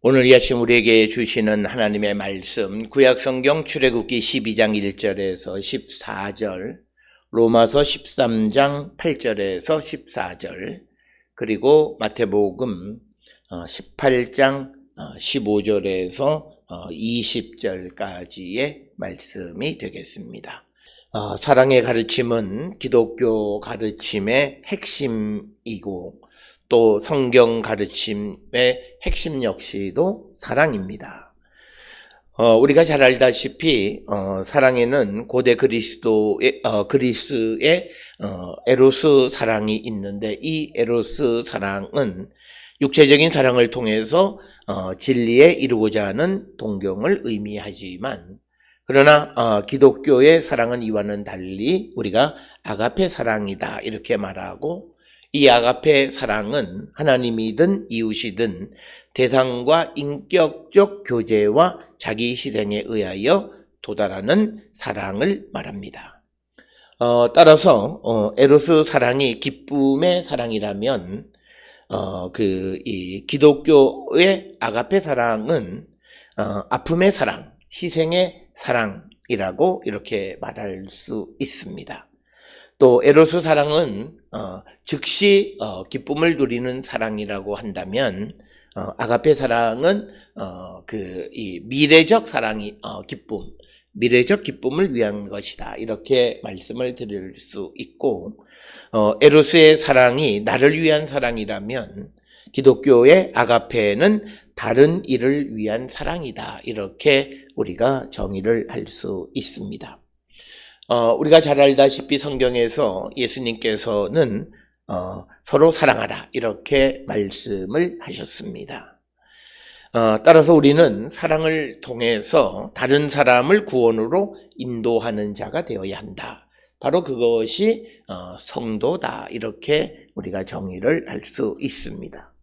오늘 이 아침 우리에게 주시는 하나님의 말씀, 구약성경 출애굽기 12장 1절에서 14절, 로마서 13장 8절에서 14절, 그리고 마태복음 18장 15절에서 20절까지의 말씀이 되겠습니다. 사랑의 가르침은 기독교 가르침의 핵심이고 또 성경 가르침의 핵심 역시도 사랑입니다. 우리가 잘 알다시피 사랑에는 고대 그리스의 에로스 사랑이 있는데, 이 에로스 사랑은 육체적인 사랑을 통해서 진리에 이루고자 하는 동경을 의미하지만, 그러나 기독교의 사랑은 이와는 달리 우리가 아가페 사랑이다 이렇게 말하고, 이 아가페 사랑은 하나님이든 이웃이든 대상과 인격적 교제와 자기 희생에 의하여 도달하는 사랑을 말합니다. 따라서 에로스 사랑이 기쁨의 사랑이라면 이 기독교의 아가페 사랑은 아픔의 사랑, 희생의 사랑이라고 이렇게 말할 수 있습니다. 또 에로스 사랑은 즉시 기쁨을 누리는 사랑이라고 한다면, 아가페 사랑은 이 미래적 사랑이 미래적 기쁨을 위한 것이다 이렇게 말씀을 드릴 수 있고, 에로스의 사랑이 나를 위한 사랑이라면 기독교의 아가페는 다른 이를 위한 사랑이다 이렇게 우리가 정의를 할 수 있습니다. 우리가 잘 알다시피 성경에서 예수님께서는 서로 사랑하라 이렇게 말씀을 하셨습니다. 따라서 우리는 사랑을 통해서 다른 사람을 구원으로 인도하는 자가 되어야 한다. 바로 그것이 성도다 이렇게 우리가 정의를 할 수 있습니다.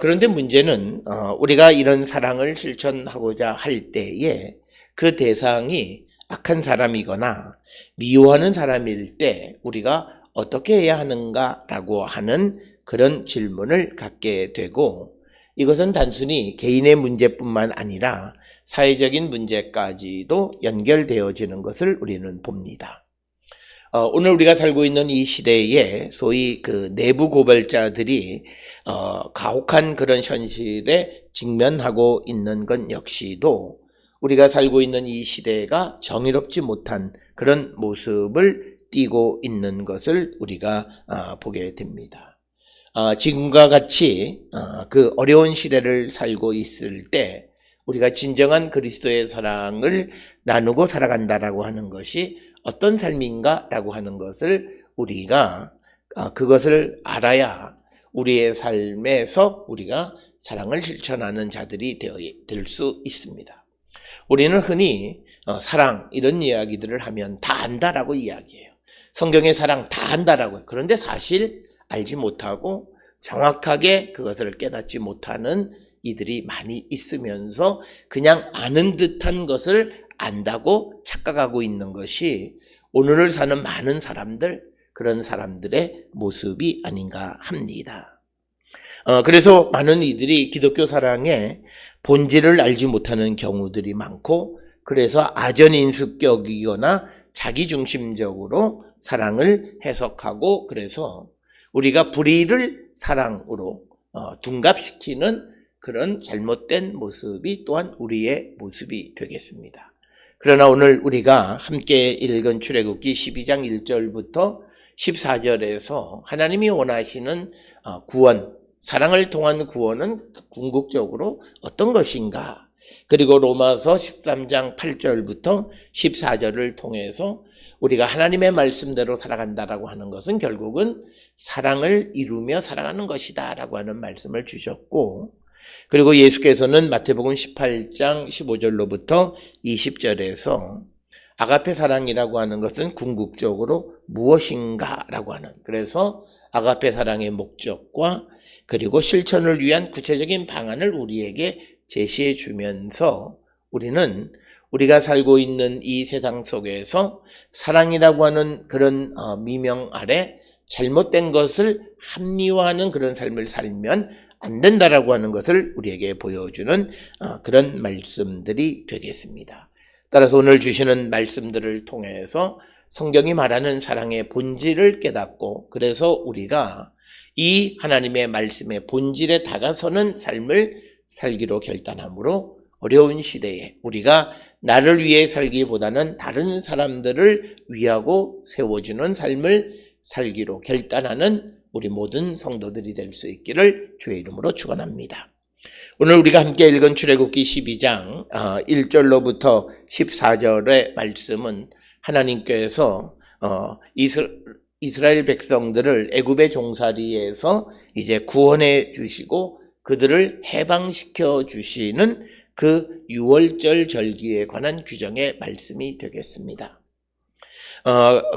그런데 문제는 우리가 이런 사랑을 실천하고자 할 때에 그 대상이 악한 사람이거나 미워하는 사람일 때 우리가 어떻게 해야 하는가라고 하는 그런 질문을 갖게 되고, 이것은 단순히 개인의 문제뿐만 아니라 사회적인 문제까지도 연결되어지는 것을 우리는 봅니다. 오늘 우리가 살고 있는 이 시대에 소위 그 내부 고발자들이 가혹한 그런 현실에 직면하고 있는 것 역시도 우리가 살고 있는 이 시대가 정의롭지 못한 그런 모습을 띠고 있는 것을 우리가 보게 됩니다. 지금과 같이 그 어려운 시대를 살고 있을 때 우리가 진정한 그리스도의 사랑을 나누고 살아간다라고 하는 것이 어떤 삶인가라고 하는 것을 우리가 그것을 알아야 우리의 삶에서 우리가 사랑을 실천하는 자들이 될 수 있습니다. 우리는 흔히 사랑 이런 이야기들을 하면 다 안다라고 이야기해요. 성경의 사랑 다 안다라고요. 그런데 사실 알지 못하고 정확하게 그것을 깨닫지 못하는 이들이 많이 있으면서 그냥 아는 듯한 것을 안다고 착각하고 있는 것이 오늘을 사는 많은 사람들, 그런 사람들의 모습이 아닌가 합니다. 그래서 많은 이들이 기독교 사랑의 본질을 알지 못하는 경우들이 많고, 그래서 아전인수격이거나 자기중심적으로 사랑을 해석하고, 그래서 우리가 불의를 사랑으로 둔갑시키는 그런 잘못된 모습이 또한 우리의 모습이 되겠습니다. 그러나 오늘 우리가 함께 읽은 출애굽기 12장 1절부터 14절에서 하나님이 원하시는 구원, 사랑을 통한 구원은 궁극적으로 어떤 것인가? 그리고 로마서 13장 8절부터 14절을 통해서 우리가 하나님의 말씀대로 살아간다라고 하는 것은 결국은 사랑을 이루며 살아가는 것이다 라고 하는 말씀을 주셨고, 그리고 예수께서는 마태복음 18장 15절로부터 20절에서 아가페 사랑이라고 하는 것은 궁극적으로 무엇인가 라고 하는, 그래서 아가페 사랑의 목적과 그리고 실천을 위한 구체적인 방안을 우리에게 제시해 주면서 우리는 우리가 살고 있는 이 세상 속에서 사랑이라고 하는 그런 미명 아래 잘못된 것을 합리화하는 그런 삶을 살면 안 된다라고 하는 것을 우리에게 보여주는 그런 말씀들이 되겠습니다. 따라서 오늘 주시는 말씀들을 통해서 성경이 말하는 사랑의 본질을 깨닫고, 그래서 우리가 이 하나님의 말씀의 본질에 다가서는 삶을 살기로 결단함으로 어려운 시대에 우리가 나를 위해 살기보다는 다른 사람들을 위하고 세워주는 삶을 살기로 결단하는 우리 모든 성도들이 될 수 있기를 주의 이름으로 축원합니다. 오늘 우리가 함께 읽은 출애굽기 12장 1절로부터 14절의 말씀은 하나님께서 이스라엘 백성들을 애굽의 종살이에서 이제 구원해 주시고 그들을 해방시켜 주시는 그 유월절 절기에 관한 규정의 말씀이 되겠습니다.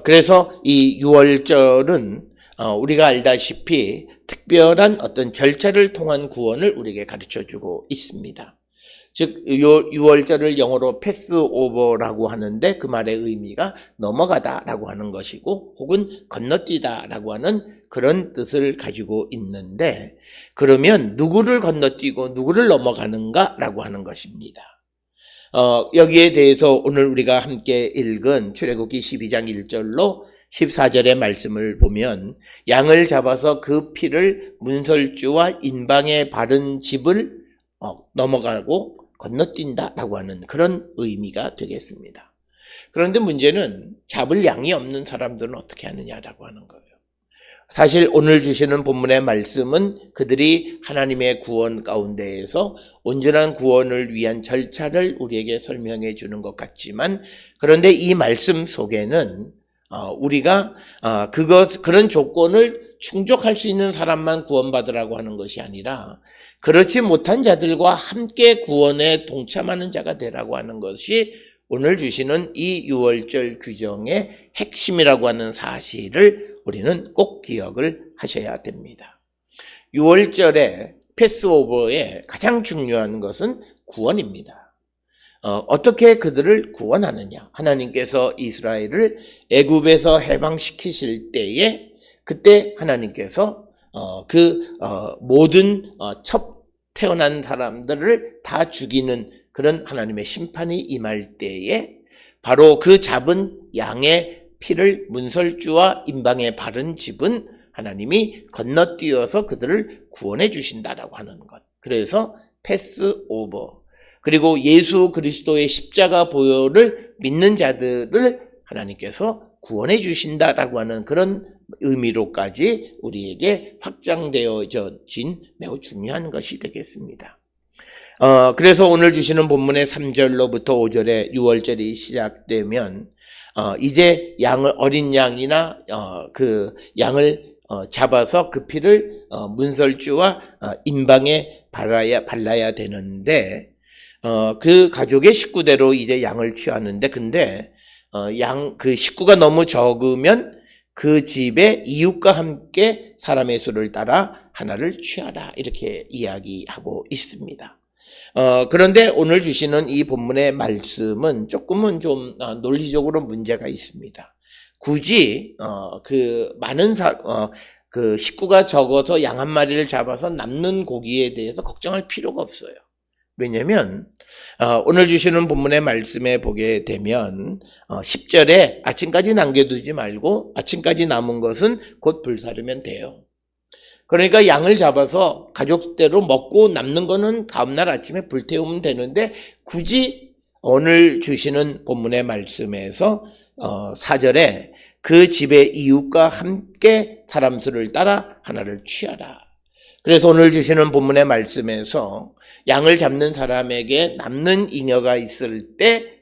그래서 이 유월절은 우리가 알다시피 특별한 어떤 절차를 통한 구원을 우리에게 가르쳐주고 있습니다. 즉 유월절을 영어로 패스오버라고 하는데 그 말의 의미가 넘어가다라고 하는 것이고 혹은 건너뛰다라고 하는 그런 뜻을 가지고 있는데, 그러면 누구를 건너뛰고 누구를 넘어가는가라고 하는 것입니다. 여기에 대해서 오늘 우리가 함께 읽은 출애굽기 12장 1절로 14절의 말씀을 보면 양을 잡아서 그 피를 문설주와 인방에 바른 집을 넘어가고 건너뛴다라고 하는 그런 의미가 되겠습니다. 그런데 문제는 잡을 양이 없는 사람들은 어떻게 하느냐라고 하는 거예요. 사실 오늘 주시는 본문의 말씀은 그들이 하나님의 구원 가운데에서 온전한 구원을 위한 절차를 우리에게 설명해 주는 것 같지만, 그런데 이 말씀 속에는 우리가 그런 조건을 충족할 수 있는 사람만 구원받으라고 하는 것이 아니라 그렇지 못한 자들과 함께 구원에 동참하는 자가 되라고 하는 것이 오늘 주시는 이 유월절 규정의 핵심이라고 하는 사실을 우리는 꼭 기억을 하셔야 됩니다. 유월절의 패스오버의 가장 중요한 것은 구원입니다. 어떻게 그들을 구원하느냐? 하나님께서 이스라엘을 애굽에서 해방시키실 때에 그때 하나님께서 모든 첫 태어난 사람들을 다 죽이는 그런 하나님의 심판이 임할 때에 바로 그 잡은 양의 피를 문설주와 인방에 바른 집은 하나님이 건너뛰어서 그들을 구원해 주신다라고 하는 것. 그래서 패스오버, 그리고 예수 그리스도의 십자가 보혈을 믿는 자들을 하나님께서 구원해 주신다라고 하는 그런 의미로까지 우리에게 확장되어진 매우 중요한 것이 되겠습니다. 그래서 오늘 주시는 본문의 3절로부터 5절에 유월절이 시작되면 이제 어린 양이나 그 양을 잡아서 그 피를 문설주와 인방에 발라야 되는데 그 가족의 식구대로 이제 양을 취하는데, 근데 그 식구가 너무 적으면 그 집의 이웃과 함께 사람의 수를 따라 하나를 취하라, 이렇게 이야기하고 있습니다. 그런데 오늘 주시는 이 본문의 말씀은 조금은 좀 논리적으로 문제가 있습니다. 굳이 그 식구가 적어서 양 한 마리를 잡아서 남는 고기에 대해서 걱정할 필요가 없어요. 왜냐하면 오늘 주시는 본문의 말씀에 보게 되면 10절에 아침까지 남겨두지 말고 아침까지 남은 것은 곧 불사르면 돼요. 그러니까 양을 잡아서 가족대로 먹고 남는 거는 다음날 아침에 불태우면 되는데, 굳이 오늘 주시는 본문의 말씀에서 4절에 그 집의 이웃과 함께 사람 수를 따라 하나를 취하라. 그래서 오늘 주시는 본문의 말씀에서 양을 잡는 사람에게 남는 잉여가 있을 때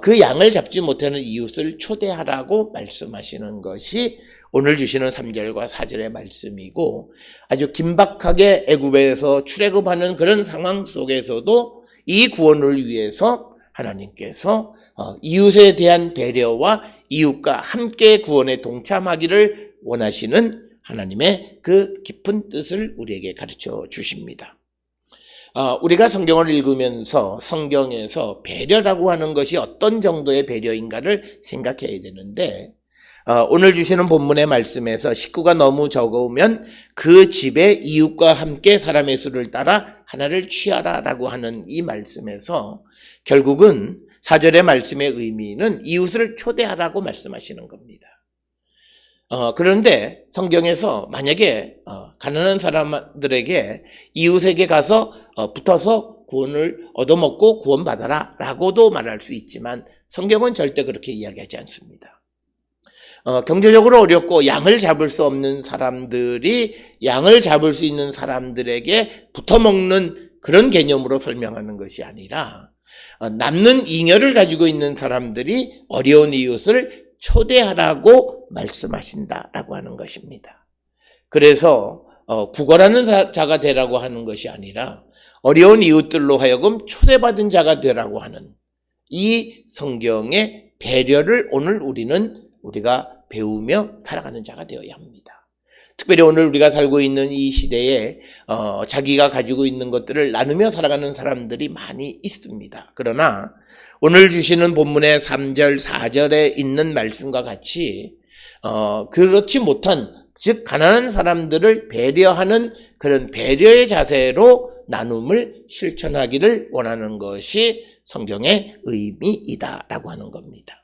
그 양을 잡지 못하는 이웃을 초대하라고 말씀하시는 것이 오늘 주시는 3절과 4절의 말씀이고, 아주 긴박하게 애굽에서 출애굽하는 그런 상황 속에서도 이 구원을 위해서 하나님께서 이웃에 대한 배려와 이웃과 함께 구원에 동참하기를 원하시는 하나님의 그 깊은 뜻을 우리에게 가르쳐 주십니다. 우리가 성경을 읽으면서 성경에서 배려라고 하는 것이 어떤 정도의 배려인가를 생각해야 되는데, 오늘 주시는 본문의 말씀에서 식구가 너무 적으면 그 집의 이웃과 함께 사람의 수를 따라 하나를 취하라 라고 하는 이 말씀에서 결국은 4절의 말씀의 의미는 이웃을 초대하라고 말씀하시는 겁니다. 그런데 성경에서 만약에 가난한 사람들에게 이웃에게 가서 붙어서 구원을 얻어먹고 구원받아라 라고도 말할 수 있지만 성경은 절대 그렇게 이야기하지 않습니다. 경제적으로 어렵고 양을 잡을 수 없는 사람들이 양을 잡을 수 있는 사람들에게 붙어먹는 그런 개념으로 설명하는 것이 아니라 남는 잉여를 가지고 있는 사람들이 어려운 이웃을 초대하라고 말씀하신다라고 하는 것입니다. 그래서 구걸하는 자가 되라고 하는 것이 아니라 어려운 이웃들로 하여금 초대받은 자가 되라고 하는 이 성경의 배려를 오늘 우리가 배우며 살아가는 자가 되어야 합니다. 특별히 오늘 우리가 살고 있는 이 시대에 자기가 가지고 있는 것들을 나누며 살아가는 사람들이 많이 있습니다. 그러나 오늘 주시는 본문의 3절, 4절에 있는 말씀과 같이 그렇지 못한, 즉 가난한 사람들을 배려하는 그런 배려의 자세로 나눔을 실천하기를 원하는 것이 성경의 의미이다라고 하는 겁니다.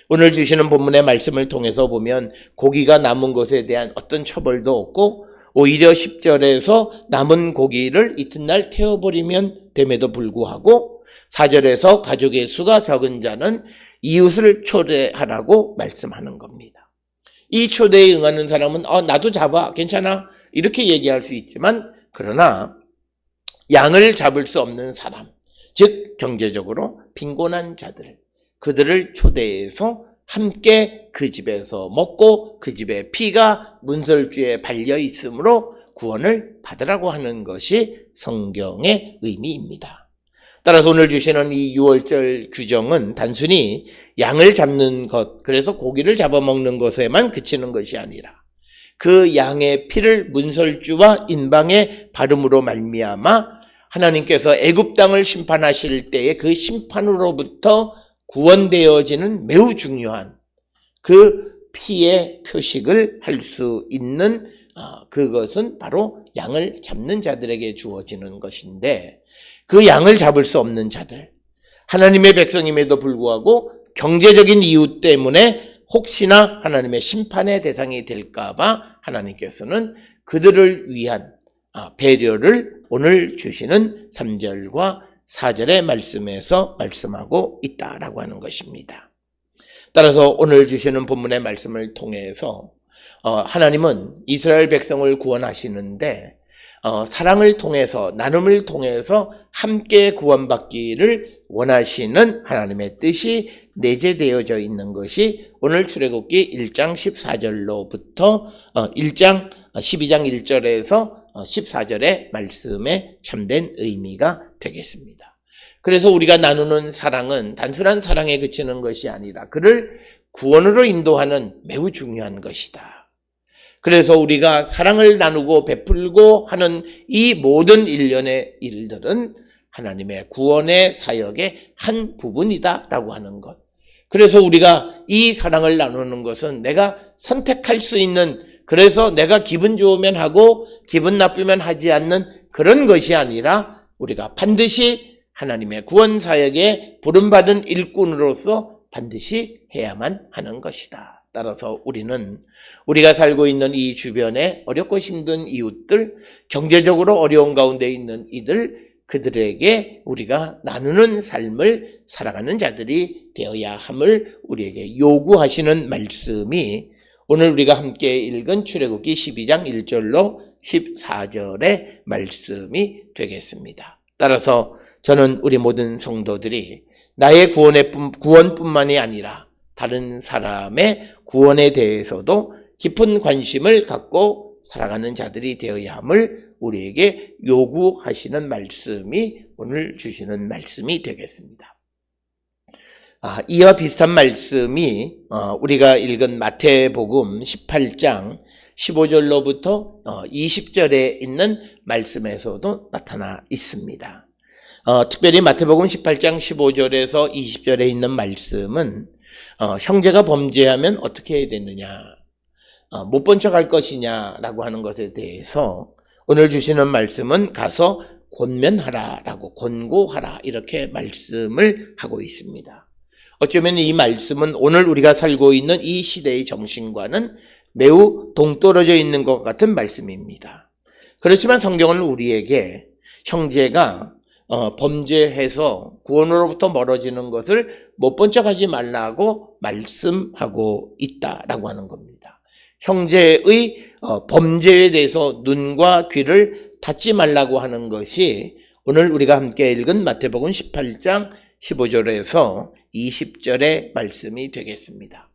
오늘 주시는 본문의 말씀을 통해서 보면 고기가 남은 것에 대한 어떤 처벌도 없고 오히려 10절에서 남은 고기를 이튿날 태워버리면 됨에도 불구하고 4절에서 가족의 수가 적은 자는 이웃을 초대하라고 말씀하는 겁니다. 이 초대에 응하는 사람은 나도 잡아 괜찮아 이렇게 얘기할 수 있지만 그러나 양을 잡을 수 없는 사람, 즉 경제적으로 빈곤한 자들, 그들을 초대해서 함께 그 집에서 먹고 그 집의 피가 문설주에 발려 있으므로 구원을 받으라고 하는 것이 성경의 의미입니다. 따라서 오늘 주시는 이 6월절 규정은 단순히 양을 잡는 것, 그래서 고기를 잡아먹는 것에만 그치는 것이 아니라 그 양의 피를 문설주와 인방에 바름으로 말미암아 하나님께서 애굽 땅을 심판하실 때의 그 심판으로부터 구원되어지는 매우 중요한 그 피의 표식을 할 수 있는 그것은 바로 양을 잡는 자들에게 주어지는 것인데 그 양을 잡을 수 없는 자들, 하나님의 백성임에도 불구하고 경제적인 이유 때문에 혹시나 하나님의 심판의 대상이 될까 봐 하나님께서는 그들을 위한 배려를 오늘 주시는 3절과 4절의 말씀에서 말씀하고 있다라고 하는 것입니다. 따라서 오늘 주시는 본문의 말씀을 통해서 하나님은 이스라엘 백성을 구원하시는데 사랑을 통해서 나눔을 통해서 함께 구원받기를 원하시는 하나님의 뜻이 내재되어져 있는 것이 오늘 출애굽기 1장 14절로부터 12장 1절에서 14절의 말씀에 참된 의미가 되겠습니다. 그래서 우리가 나누는 사랑은 단순한 사랑에 그치는 것이 아니라 그를 구원으로 인도하는 매우 중요한 것이다. 그래서 우리가 사랑을 나누고 베풀고 하는 이 모든 일련의 일들은 하나님의 구원의 사역의 한 부분이다라고 하는 것. 그래서 우리가 이 사랑을 나누는 것은 내가 선택할 수 있는, 그래서 내가 기분 좋으면 하고 기분 나쁘면 하지 않는 그런 것이 아니라 우리가 반드시 하나님의 구원 사역에 부름받은 일꾼으로서 반드시 해야만 하는 것이다. 따라서 우리가 살고 있는 이 주변에 어렵고 힘든 이웃들, 경제적으로 어려운 가운데 있는 그들에게 우리가 나누는 삶을 살아가는 자들이 되어야 함을 우리에게 요구하시는 말씀이 오늘 우리가 함께 읽은 출애굽기 12장 1절로 14절의 말씀이 되겠습니다. 따라서 저는 우리 모든 성도들이 나의 구원뿐만이 아니라 다른 사람의 구원에 대해서도 깊은 관심을 갖고 살아가는 자들이 되어야 함을 우리에게 요구하시는 말씀이 오늘 주시는 말씀이 되겠습니다. 이와 비슷한 말씀이 우리가 읽은 마태복음 18장 15절로부터 20절에 있는 말씀에서도 나타나 있습니다. 특별히 마태복음 18장 15절에서 20절에 있는 말씀은 형제가 범죄하면 어떻게 해야 되느냐, 못 본 척 할 것이냐라고 하는 것에 대해서 오늘 주시는 말씀은 가서 권면하라라고, 권고하라, 이렇게 말씀을 하고 있습니다. 어쩌면 이 말씀은 오늘 우리가 살고 있는 이 시대의 정신과는 매우 동떨어져 있는 것 같은 말씀입니다. 그렇지만 성경은 우리에게 형제가 범죄해서 구원으로부터 멀어지는 것을 못 본 척 하지 말라고 말씀하고 있다라고 하는 겁니다. 형제의 범죄에 대해서 눈과 귀를 닫지 말라고 하는 것이 오늘 우리가 함께 읽은 마태복음 18장 15절에서 20절의 말씀이 되겠습니다.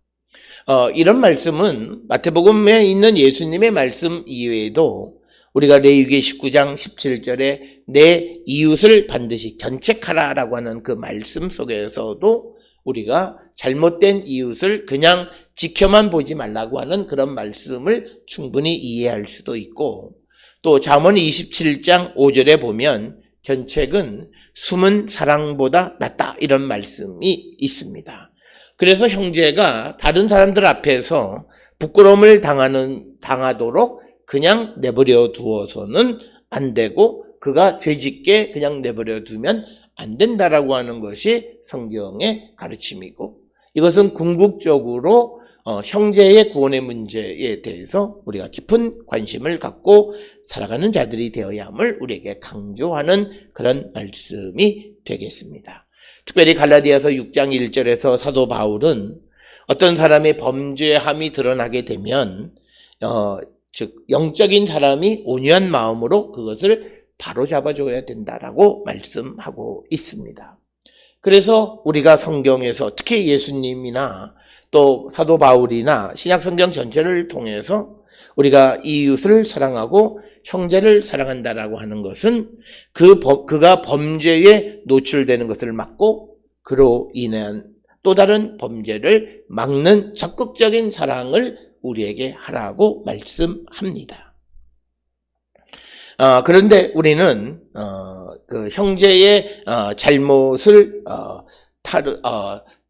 이런 말씀은 마태복음에 있는 예수님의 말씀 이외에도 우리가 레위기 19장 17절에 내 이웃을 반드시 견책하라라고 하는 그 말씀 속에서도 우리가 잘못된 이웃을 그냥 지켜만 보지 말라고 하는 그런 말씀을 충분히 이해할 수도 있고, 또 잠언 27장 5절에 보면 견책은 숨은 사랑보다 낫다, 이런 말씀이 있습니다. 그래서 형제가 다른 사람들 앞에서 부끄러움을 당하도록 그냥 내버려 두어서는 안 되고, 그가 죄짓게 그냥 내버려 두면 안 된다라고 하는 것이 성경의 가르침이고, 이것은 궁극적으로 형제의 구원의 문제에 대해서 우리가 깊은 관심을 갖고 살아가는 자들이 되어야 함을 우리에게 강조하는 그런 말씀이 되겠습니다. 특별히 갈라디아서 6장 1절에서 사도 바울은 어떤 사람의 범죄함이 드러나게 되면 즉 영적인 사람이 온유한 마음으로 그것을 바로잡아줘야 된다라고 말씀하고 있습니다. 그래서 우리가 성경에서 특히 예수님이나 또 사도 바울이나 신약 성경 전체를 통해서 우리가 이웃을 사랑하고 형제를 사랑한다라고 하는 것은 그가 범죄에 노출되는 것을 막고 그로 인한 또 다른 범죄를 막는 적극적인 사랑을 우리에게 하라고 말씀합니다. 그런데 우리는 그 형제의 잘못을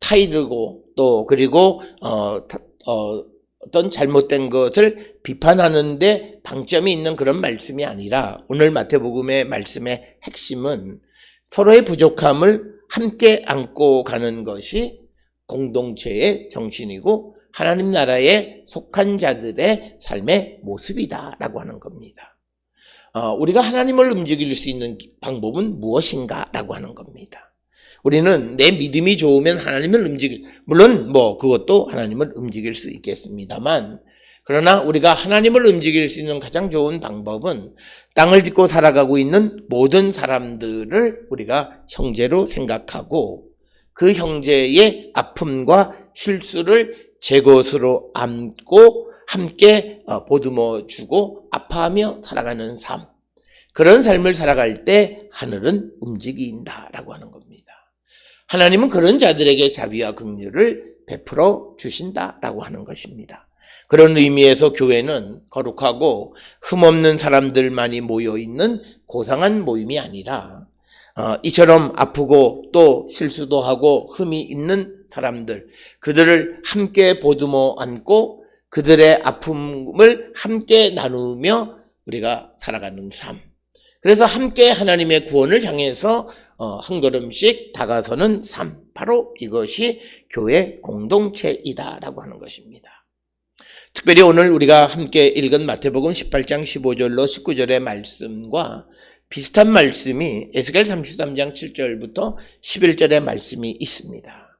타이르고 또 그리고 어떤 잘못된 것을 비판하는데 방점이 있는 그런 말씀이 아니라, 오늘 마태복음의 말씀의 핵심은 서로의 부족함을 함께 안고 가는 것이 공동체의 정신이고 하나님 나라에 속한 자들의 삶의 모습이다라고 하는 겁니다. 우리가 하나님을 움직일 수 있는 방법은 무엇인가라고 하는 겁니다. 우리는 내 믿음이 좋으면 하나님을 물론 그것도 하나님을 움직일 수 있겠습니다만, 그러나 우리가 하나님을 움직일 수 있는 가장 좋은 방법은 땅을 딛고 살아가고 있는 모든 사람들을 우리가 형제로 생각하고 그 형제의 아픔과 실수를 제 것으로 안고 함께 보듬어 주고 아파하며 살아가는 삶, 그런 삶을 살아갈 때 하늘은 움직인다라고 하는 겁니다. 하나님은 그런 자들에게 자비와 긍휼을 베풀어 주신다라고 하는 것입니다. 그런 의미에서 교회는 거룩하고 흠없는 사람들만이 모여있는 고상한 모임이 아니라 이처럼 아프고 또 실수도 하고 흠이 있는 사람들, 그들을 함께 보듬어 안고 그들의 아픔을 함께 나누며 우리가 살아가는 삶, 그래서 함께 하나님의 구원을 향해서 한 걸음씩 다가서는 삶, 바로 이것이 교회 공동체이다라고 하는 것입니다. 특별히 오늘 우리가 함께 읽은 마태복음 18장 15절로 19절의 말씀과 비슷한 말씀이 에스겔 33장 7절부터 11절의 말씀이 있습니다.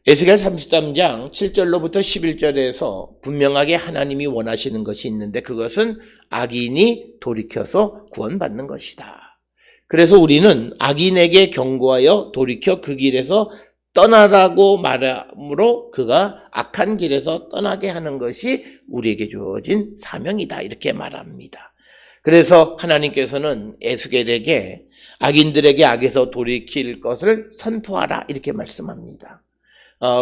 에스겔 33장 7절로부터 11절에서 분명하게 하나님이 원하시는 것이 있는데, 그것은 악인이 돌이켜서 구원받는 것이다. 그래서 우리는 악인에게 경고하여 돌이켜 그 길에서 떠나라고 말함으로 그가 악한 길에서 떠나게 하는 것이 우리에게 주어진 사명이다, 이렇게 말합니다. 그래서 하나님께서는 에스겔에게 악인들에게 악에서 돌이킬 것을 선포하라, 이렇게 말씀합니다.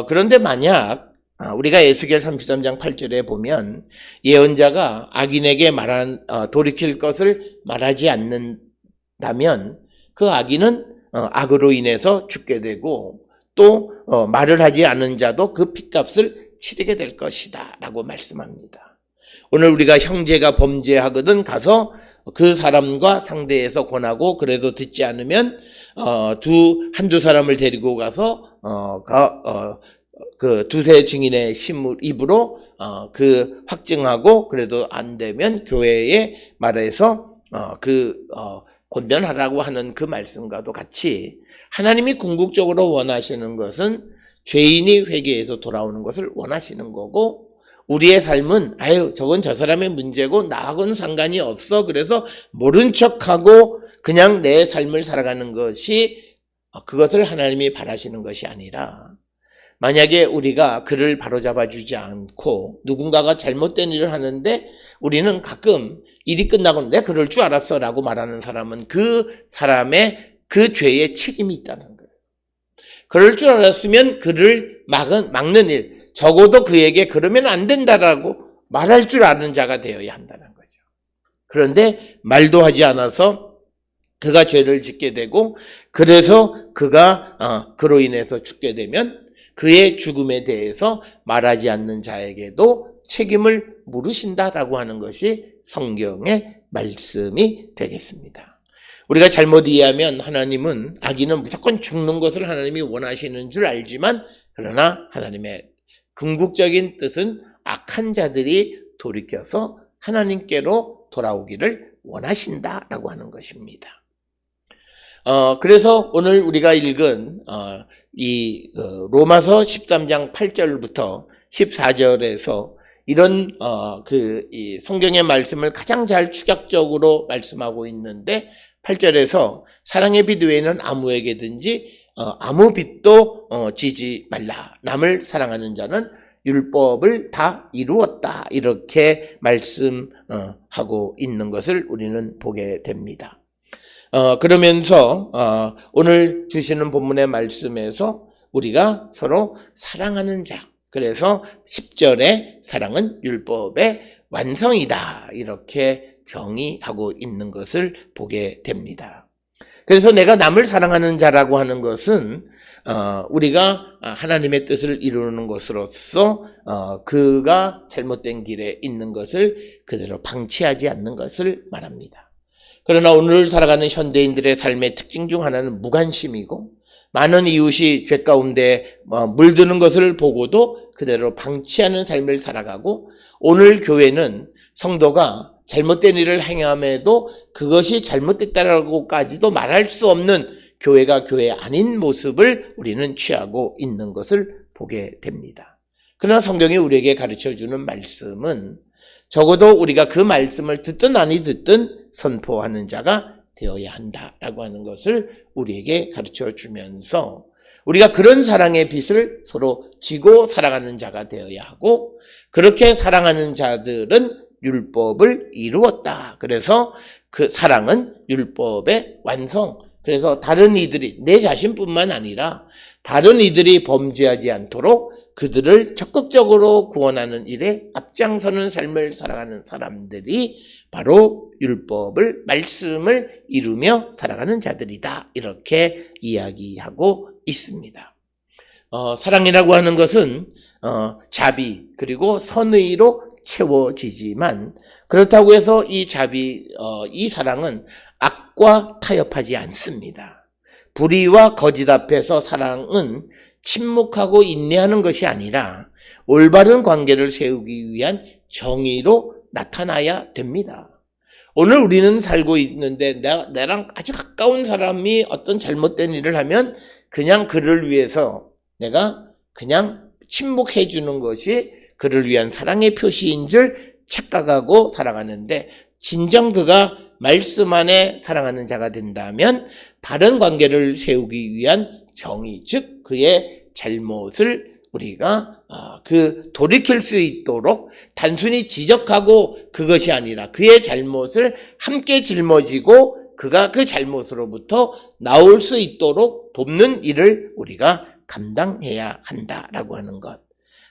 그런데 만약 우리가 에스겔 33장 8절에 보면 예언자가 악인에게 돌이킬 것을 말하지 않는다면 그 악인은 악으로 인해서 죽게 되고 또 말을 하지 않은 자도 그 핏값을 치르게 될 것이다 라고 말씀합니다. 오늘 우리가 형제가 범죄하거든 가서 그 사람과 상대해서 권하고 그래도 듣지 않으면 한두 사람을 데리고 가서 그 두세 증인의 입으로 그 확증하고 그래도 안 되면 교회에 말해서 권면하라고 하는 그 말씀과도 같이 하나님이 궁극적으로 원하시는 것은 죄인이 회개해서 돌아오는 것을 원하시는 거고, 우리의 삶은 저건 저 사람의 문제고 나하고는 상관이 없어, 그래서 모른 척하고 그냥 내 삶을 살아가는 것이, 그것을 하나님이 바라시는 것이 아니라, 만약에 우리가 그를 바로잡아 주지 않고 누군가가 잘못된 일을 하는데 우리는 가끔 일이 끝나고 내가 그럴 줄 알았어 라고 말하는 사람은 그 사람의 그 죄에 책임이 있다는 거예요. 그럴 줄 알았으면 그를 막는 일, 적어도 그에게 그러면 안 된다라고 말할 줄 아는 자가 되어야 한다는 거죠. 그런데 말도 하지 않아서 그가 죄를 짓게 되고, 그래서 그가 그로 인해서 죽게 되면 그의 죽음에 대해서 말하지 않는 자에게도 책임을 물으신다라고 하는 것이 성경의 말씀이 되겠습니다. 우리가 잘못 이해하면 하나님은 악인은 무조건 죽는 것을 하나님이 원하시는 줄 알지만, 그러나 하나님의 궁극적인 뜻은 악한 자들이 돌이켜서 하나님께로 돌아오기를 원하신다라고 하는 것입니다. 그래서 오늘 우리가 읽은 로마서 13장 8절부터 14절에서 이런 이 성경의 말씀을 가장 잘 축약적으로 말씀하고 있는데, 8절에서 사랑의 빚 외에는 아무에게든지 아무 빚도 지지 말라. 남을 사랑하는 자는 율법을 다 이루었다. 이렇게 말씀하고 있는 것을 우리는 보게 됩니다. 그러면서 오늘 주시는 본문의 말씀에서 우리가 서로 사랑하는 자, 그래서 10절에 사랑은 율법의 완성이다 이렇게 정의하고 있는 것을 보게 됩니다. 그래서 내가 남을 사랑하는 자라고 하는 것은 우리가 하나님의 뜻을 이루는 것으로서 그가 잘못된 길에 있는 것을 그대로 방치하지 않는 것을 말합니다. 그러나 오늘 살아가는 현대인들의 삶의 특징 중 하나는 무관심이고, 많은 이웃이 죄 가운데 물드는 것을 보고도 그대로 방치하는 삶을 살아가고, 오늘 교회는 성도가 잘못된 일을 행함에도 그것이 잘못됐다라고까지도 말할 수 없는 교회가 교회 아닌 모습을 우리는 취하고 있는 것을 보게 됩니다. 그러나 성경이 우리에게 가르쳐주는 말씀은 적어도 우리가 그 말씀을 듣든 아니 듣든 선포하는 자가 되어야 한다라고 하는 것을 우리에게 가르쳐 주면서, 우리가 그런 사랑의 빚을 서로 지고 살아가는 자가 되어야 하고, 그렇게 사랑하는 자들은 율법을 이루었다. 그래서 그 사랑은 율법의 완성. 그래서 다른 이들이, 내 자신뿐만 아니라 다른 이들이 범죄하지 않도록 그들을 적극적으로 구원하는 일에 앞장서는 삶을 살아가는 사람들이 바로 율법을, 말씀을 이루며 살아가는 자들이다. 이렇게 이야기하고 있습니다. 사랑이라고 하는 것은 자비 그리고 선의로 채워지지만, 그렇다고 해서 이 자비, 이 사랑은 악과 타협하지 않습니다. 불의와 거짓 앞에서 사랑은 침묵하고 인내하는 것이 아니라 올바른 관계를 세우기 위한 정의로 나타나야 됩니다. 오늘 우리는 살고 있는데 나랑 아주 가까운 사람이 어떤 잘못된 일을 하면 그냥 그를 위해서 내가 그냥 침묵해 주는 것이 그를 위한 사랑의 표시인 줄 착각하고 살아가는데, 진정 그가 말씀 안에 사랑하는 자가 된다면 바른 관계를 세우기 위한 정의, 즉 그의 잘못을 우리가 돌이킬 수 있도록 단순히 지적하고 그것이 아니라 그의 잘못을 함께 짊어지고 그가 그 잘못으로부터 나올 수 있도록 돕는 일을 우리가 감당해야 한다라고 하는 것,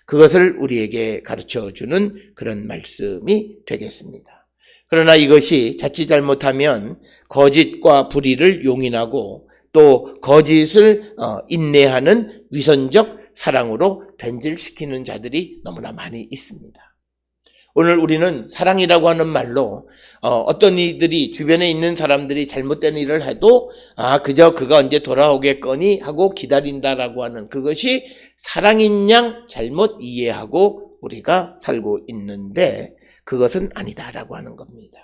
그것을 우리에게 가르쳐주는 그런 말씀이 되겠습니다. 그러나 이것이 자칫 잘못하면 거짓과 불의를 용인하고 또 거짓을 인내하는 위선적 사랑으로 변질시키는 자들이 너무나 많이 있습니다. 오늘 우리는 사랑이라고 하는 말로 어떤 이들이 주변에 있는 사람들이 잘못된 일을 해도 그저 그가 언제 돌아오겠거니 하고 기다린다라고 하는 그것이 사랑인 양 잘못 이해하고 우리가 살고 있는데 그것은 아니다라고 하는 겁니다.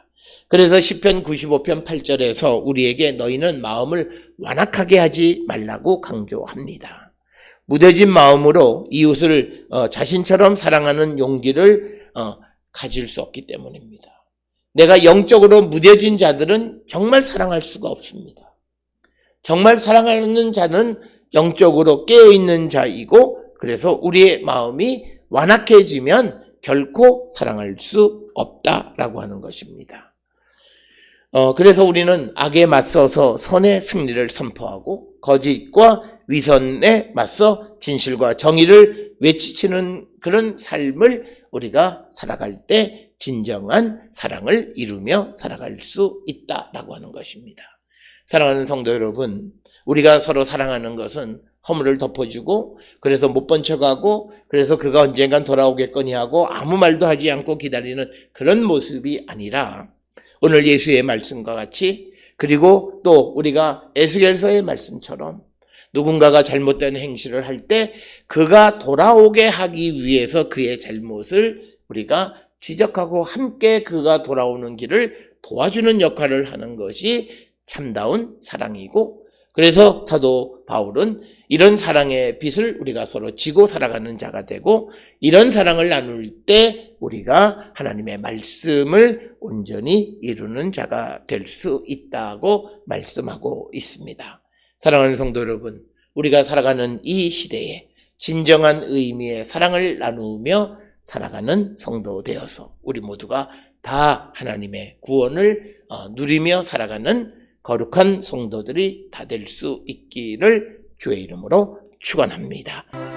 그래서 시편 95편 8절에서 우리에게 너희는 마음을 완악하게 하지 말라고 강조합니다. 무뎌진 마음으로 이웃을 자신처럼 사랑하는 용기를 가질 수 없기 때문입니다. 내가 영적으로 무뎌진 자들은 정말 사랑할 수가 없습니다. 정말 사랑하는 자는 영적으로 깨어있는 자이고 그래서 우리의 마음이 완악해지면 결코 사랑할 수 없다라고 하는 것입니다. 그래서 우리는 악에 맞서서 선의 승리를 선포하고 거짓과 위선에 맞서 진실과 정의를 외치는 그런 삶을 우리가 살아갈 때 진정한 사랑을 이루며 살아갈 수 있다라고 하는 것입니다. 사랑하는 성도 여러분, 우리가 서로 사랑하는 것은 허물을 덮어주고 그래서 못 본 척하고 그래서 그가 언젠간 돌아오겠거니 하고 아무 말도 하지 않고 기다리는 그런 모습이 아니라 오늘 예수의 말씀과 같이 그리고 또 우리가 에스겔서의 말씀처럼 누군가가 잘못된 행실을 할 때 그가 돌아오게 하기 위해서 그의 잘못을 우리가 지적하고 함께 그가 돌아오는 길을 도와주는 역할을 하는 것이 참다운 사랑이고 그래서 사도 바울은 이런 사랑의 빛을 우리가 서로 지고 살아가는 자가 되고 이런 사랑을 나눌 때 우리가 하나님의 말씀을 온전히 이루는 자가 될 수 있다고 말씀하고 있습니다. 사랑하는 성도 여러분, 우리가 살아가는 이 시대에 진정한 의미의 사랑을 나누며 살아가는 성도 되어서 우리 모두가 다 하나님의 구원을 누리며 살아가는 거룩한 성도들이 다 될 수 있기를 주의 이름으로 축원합니다.